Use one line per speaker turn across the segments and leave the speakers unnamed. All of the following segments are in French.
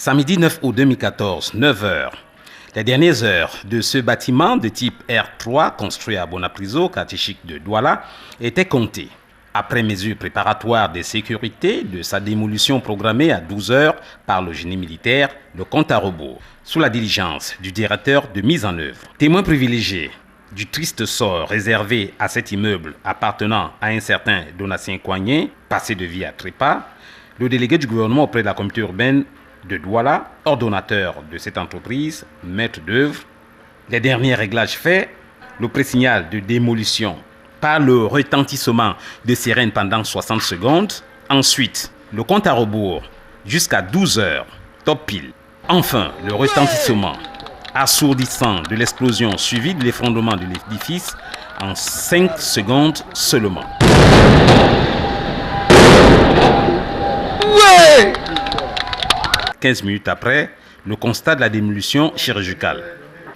Samedi 9 août 2014, 9 h. Les dernières heures de ce bâtiment de type R3 construit à Bonapriso, quartier chic de Douala, étaient comptées. Après mesure préparatoire de sécurité de sa démolition programmée à 12 h par le génie militaire, le compte à rebours, sous la diligence du directeur de mise en œuvre. Témoin privilégié du triste sort réservé à cet immeuble appartenant à un certain Donatien Coignet, passé de vie à trépas, le délégué du gouvernement auprès de la communauté urbaine de Douala, ordonnateur de cette entreprise, maître d'œuvre, les derniers réglages faits, le pré-signal de démolition par le retentissement de sirènes pendant 60 secondes, ensuite le compte à rebours jusqu'à 12 h, top pile. Enfin, le retentissement assourdissant de l'explosion suivi de l'effondrement de l'édifice en 5 secondes seulement. Ouais! 15 minutes après, le constat de la démolition chirurgicale.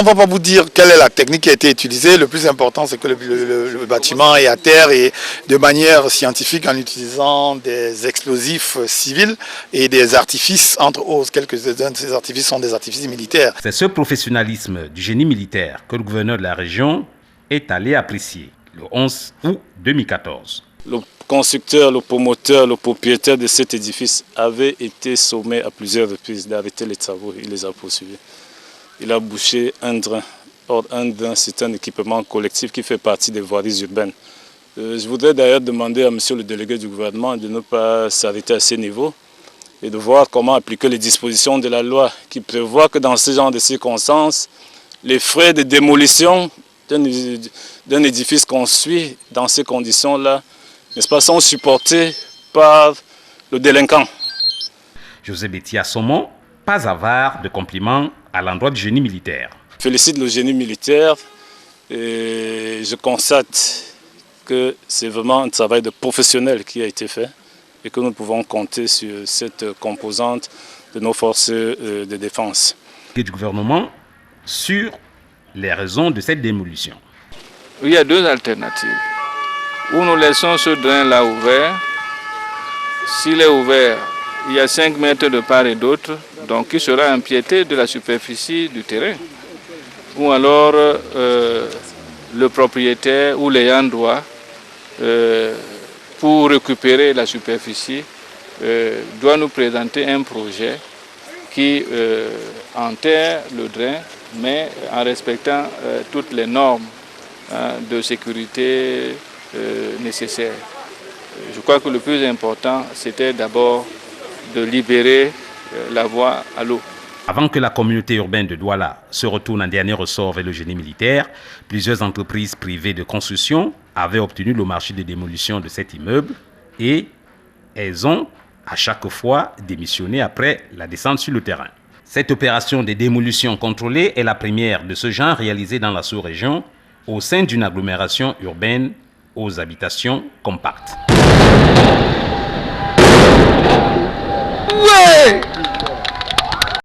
On ne va pas vous dire quelle est la technique qui a été utilisée. Le plus important, c'est que le bâtiment est à terre et de manière scientifique en utilisant des explosifs civils et des artifices, entre autres. Quelques-uns de ces artifices sont des artifices militaires.
C'est ce professionnalisme du génie militaire que le gouverneur de la région est allé apprécier le 11 août 2014.
Le constructeur, le promoteur, le propriétaire de cet édifice avait été sommé à plusieurs reprises d'arrêter les travaux. Il les a poursuivis. Il a bouché un drain. Or, un drain, c'est un équipement collectif qui fait partie des voiries urbaines. Je voudrais d'ailleurs demander à monsieur le délégué du gouvernement de ne pas s'arrêter à ce niveau et de voir comment appliquer les dispositions de la loi qui prévoit que dans ce genre de circonstances, les frais de démolition d'un édifice construit dans ces conditions-là, n'est-ce pas, sont supportés par le délinquant.
José Betty Assomon, pas avare de compliments à l'endroit du génie militaire.
Je félicite le génie militaire et je constate que c'est vraiment un travail de professionnel qui a été fait et que nous pouvons compter sur cette composante de nos forces de défense.
Et du gouvernement sur les raisons de cette démolition.
Il y a deux alternatives. Ou nous laissons ce drain-là ouvert. S'il est ouvert, il y a 5 mètres de part et d'autre, donc il sera empiété de la superficie du terrain. Ou alors le propriétaire ou l'ayant droit, pour récupérer la superficie, doit nous présenter un projet qui enterre le drain, mais en respectant toutes les normes de sécurité nécessaires. Je crois que le plus important, c'était d'abord de libérer la voie à l'eau.
Avant que la communauté urbaine de Douala se retourne en dernier ressort vers le génie militaire, plusieurs entreprises privées de construction avaient obtenu le marché de démolition de cet immeuble et elles ont à chaque fois démissionné après la descente sur le terrain. Cette opération de démolition contrôlée est la première de ce genre réalisée dans la sous-région au sein d'une agglomération urbaine aux habitations compactes. Ouais!